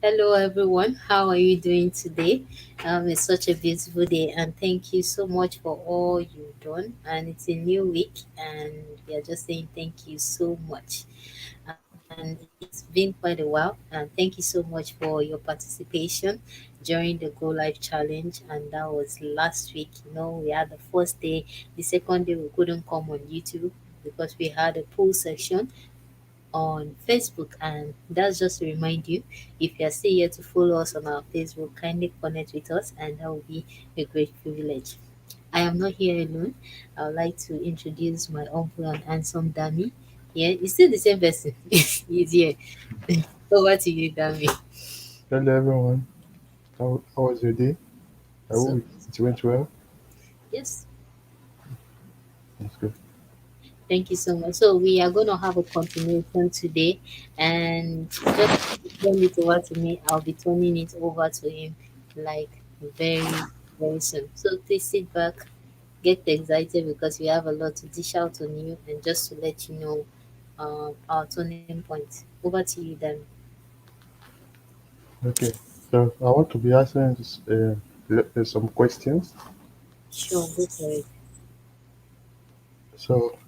Hello, everyone. How are you doing today? It's such a beautiful day, and thank you so much for all you've done. And it's a new week, and we are just saying thank you so much. And it's been quite a while, and thank you so much for your participation during the Go Live challenge. And that was last week. We had the first day, the second day we couldn't come on YouTube because we had a poll section on Facebook. And that's just to remind you, if you are still here to follow us on our Facebook, kindly connect with us, and that will be a great privilege. I am not here alone. I would like to introduce my uncle and handsome Dami. Yeah, it's still the same person. He's here. Over to you, Dami. Hello everyone. How was your day? I hope So, it went well. yes, That's good. thank you so much. So, we are going to have a continuation today, and just turn it over to me. I'll be turning it over to him like very, very soon. So, please sit back, get excited because we have a lot to dish out on you, and just to let you know our turning point. Over to you, then. Okay. So I want to be asking some questions. Sure, go for it. So,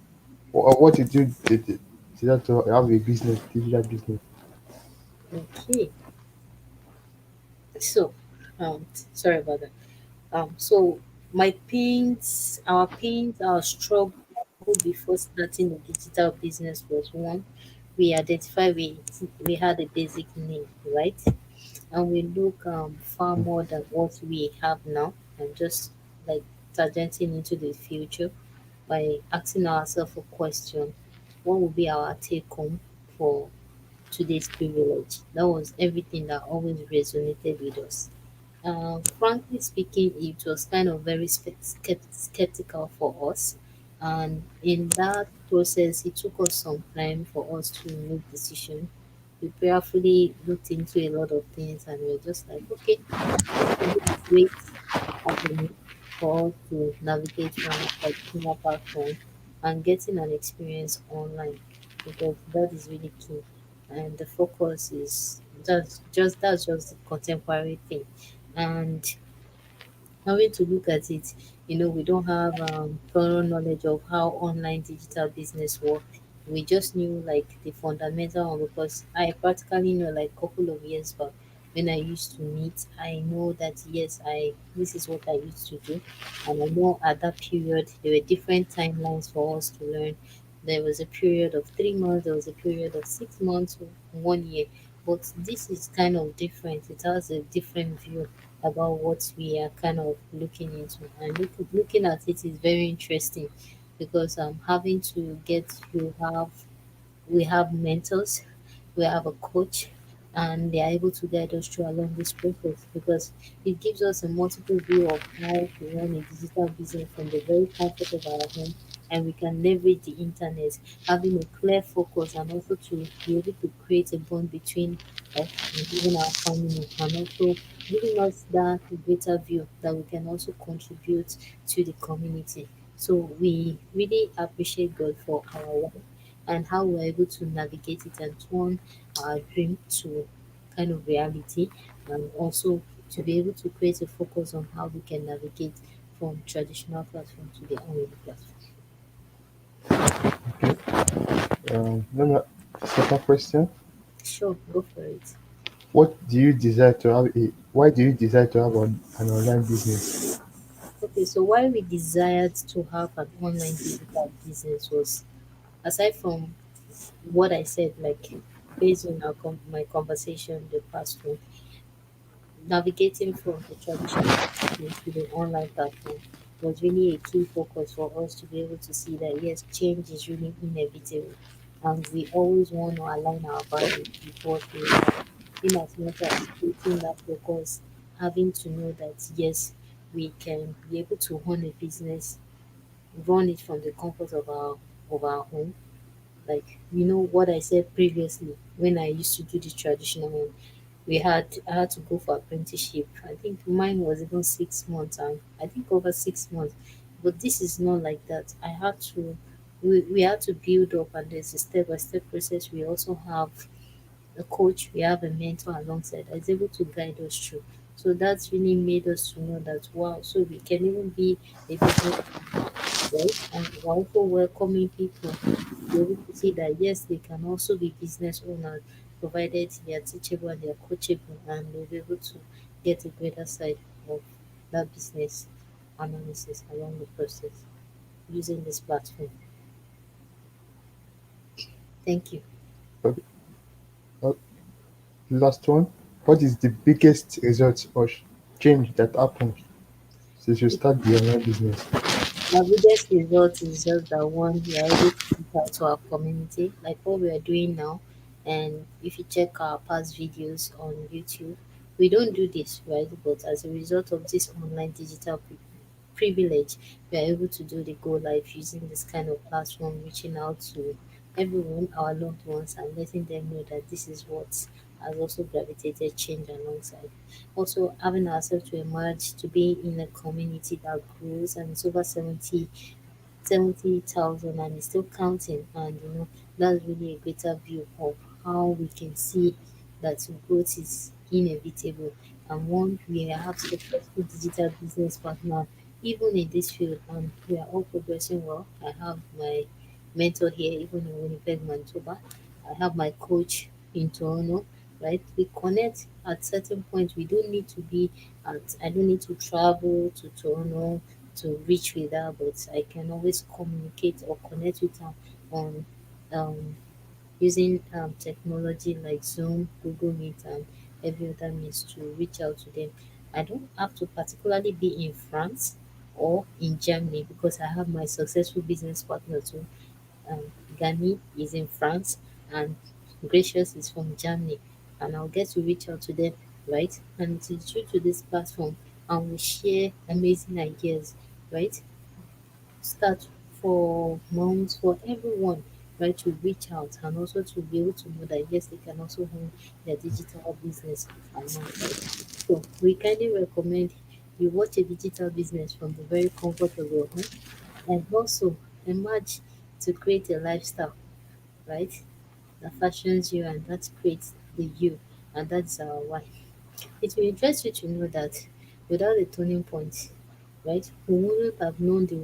what did you to have a business, digital business? Okay. So, sorry about that. So my pains, our struggle before starting the digital business was one. We identified we had a basic need, right? And we look far more than what we have now, and just like targeting into the future by asking ourselves a question: what will be our take home for today's privilege? That was everything that always resonated with us. Frankly speaking, it was kind of very skeptical for us. And in that process, it took us some time for us to make decision. We prayerfully looked into a lot of things, and we were just like, okay, this will be a great avenue for us to navigate from traditional platform and getting an experience online, because that is really key. And the focus is that's just the contemporary thing. And having to look at it, we don't have thorough knowledge of how online digital business work. We just knew like the fundamental one, because I practically know like couple of years back when I used to meet, I know that yes, I this is what I used to do. And I know at that period there were different timelines for us to learn. There was a period of 3 months, there was a period of 6 months, 1 year. But this is kind of different. It has a different view about what we are kind of looking into. And looking at it is very interesting, because having to get you have we have mentors, we have a coach, and they are able to guide us through along this process, because it gives us a multiple view of how to run a digital business from the very comfort of our home. And we can leverage the internet, having a clear focus, and also to be able to create a bond between us and even our family, and also giving us that greater view that we can also contribute to the community. So we really appreciate God for our life, and how we're able to navigate it and turn our dream to kind of reality, and also to be able to create a focus on how we can navigate from traditional platform to the online platform. Okay. Let me second question. Sure, go for it. Why do you desire to have an online business? Okay, so why we desired to have an online digital business was, aside from what I said, like based on my conversation in the past one, navigating from the traditional platform to the online platform was really a key focus for us to be able to see that yes, change is really inevitable, and we always want to align our values with what we have. In as much as creating that focus, having to know that yes, we can be able to run a business, run it from the comfort of our home, like what I said previously when I used to do the traditional one. I had to go for apprenticeship. I think mine was even 6 months, and I think over 6 months. But this is not like that. We had to build up, and there's a step by step process. We also have a coach, we have a mentor alongside that is able to guide us through. So that's really made us to know that wow, so we can even be a business, right? And we're also welcoming people to be able to see that yes, they can also be business owners, provided they are teachable and they are coachable, and they'll be able to get a greater side of that business analysis along the process using this platform. Thank you. Okay. uh, Last one. What is the biggest result or change that happened since you start the online business? Our biggest result is just that one, we are able to reach out to our community, like what we are doing now. And if you check our past videos on YouTube, we don't do this, right? But as a result of this online digital privilege, we are able to do the Go Live using this kind of platform, reaching out to everyone, our loved ones, and letting them know that this is what has also gravitated change alongside. Also, having ourselves to emerge to be in a community that grows and it's over 70,000 and it's still counting. And that's really a greater view of how we can see that growth is inevitable. And one, we have successful digital business partner even in this field, and we are all progressing well. I have my mentor here, even in Winnipeg, Manitoba. I have my coach in Toronto, right? We connect at certain points. We don't need to be I don't need to travel to Toronto to reach with her, but I can always communicate or connect with her on um, using technology like Zoom, Google Meet, and every other means to reach out to them. I don't have to particularly be in France or in Germany because I have my successful business partner too. Gani is in France and Gracious is from Germany, and I'll get to reach out to them, right? And it is due to this platform, and we share amazing ideas, right? Start for moms, for everyone, right, to reach out and also to be able to know that yes, they can also own their digital business alongside. So we kindly recommend you watch a digital business from the very comfort of your home and also emerge to create a lifestyle, right, that fashions you and that creates the you, and that's our why. It will interest you to know that without a turning point, right, we wouldn't have known the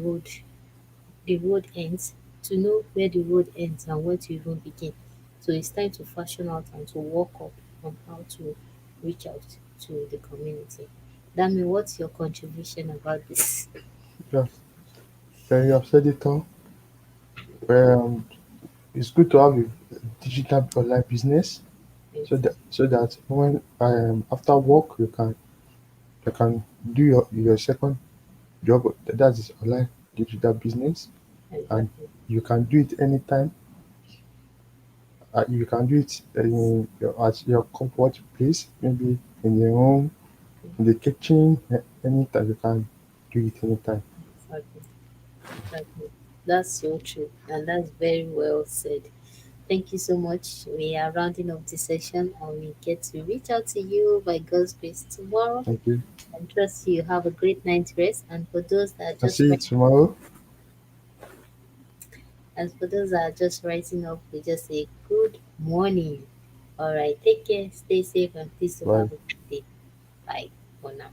road ends, to know where the road ends and where to even begin. So it's time to fashion out and to work up on how to reach out to the community. Dami, what's your contribution about this? Yeah, you have said it all. Um, it's good to have a digital online business Yes, so that when after work you can do your second job, that is online digital business, and exactly. you can do it anytime. You can do it at your comfort place, maybe in your home, in the kitchen, anytime you can do it anytime. Exactly. Exactly. That's so true. And that's very well said. Thank you so much. We are rounding up this session and we get to reach out to you by God's grace tomorrow. Thank you. And trust you have a great night's rest. I'll see you tomorrow. And for those that are just rising up, we just say good morning. All right, take care, stay safe, and please do Bye. have a good day. Bye for now.